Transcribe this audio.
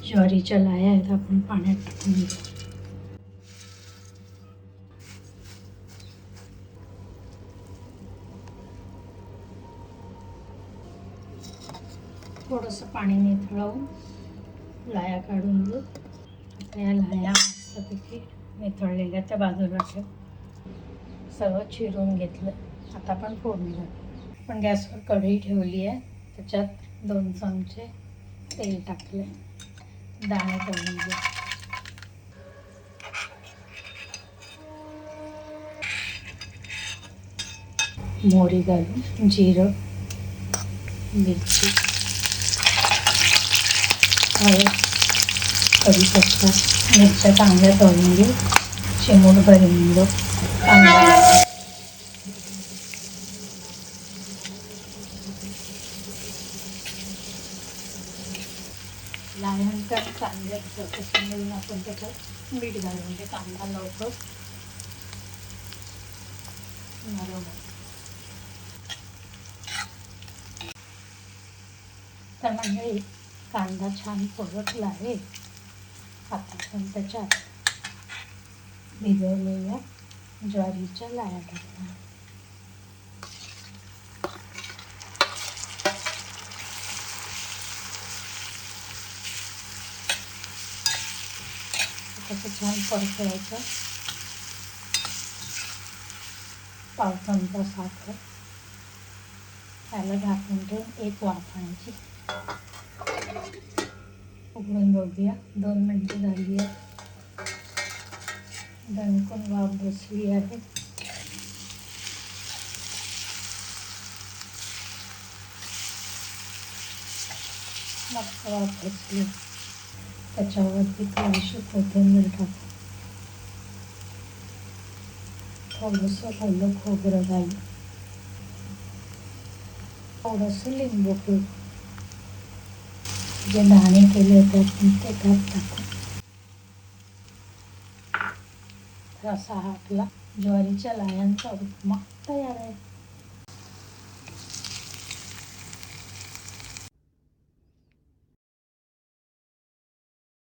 ज्वारीच्या लाया आहेत, आपण पाण्यात टाकून घेऊ. थोडंसं पाणी निथळवून लाया काढून घेऊ. आता या लाया मस्तपैकी निथळलेल्या त्या बाजूला ठेव. सगळं चिरून घेतलं. आता आपण फोडणी घालू. आपण गॅसवर कढई ठेवली आहे, त्याच्यात 2 चमचे तेल टाकले. दाणे तळून घेऊ. मोहरी घालून, जिरं, मिरची, हळद, कढीपत्ता, मिरच्या चांगल्या तळून घेऊ. चिमूटभर हिंग, कांदा. लाह्यांच्या चांगल्या पद्धतीने मिळून आपण त्याच्यात मीठ घालून म्हणजे कांदा लवकर नरम होईल. तर म्हणजे कांदा छान परतला आहे. आता आपण त्याच्यात भिजवलेल्या ज्वारीच्या लाया टाकणार. त्याचं छान परतायचं. पाव चमचा साखर, त्याला ढाकून ठेवून 1 वाफ आणायची. उघडून बघूया. 2 मिनिटं झाली आहे. दणकून वाफ बसली आहे. मस्त वाफ बसली. त्याच्यावरती थोडीशी कोथिंबीर टाकू. थोडंसं ओलं खोबरं घालू. थोडंसं लिंबू पिळू. जे दाणे केले होते आपण ते त्यात टाकू. तर असा हा आपला ज्वारीच्या लायांचा उपमा तयार.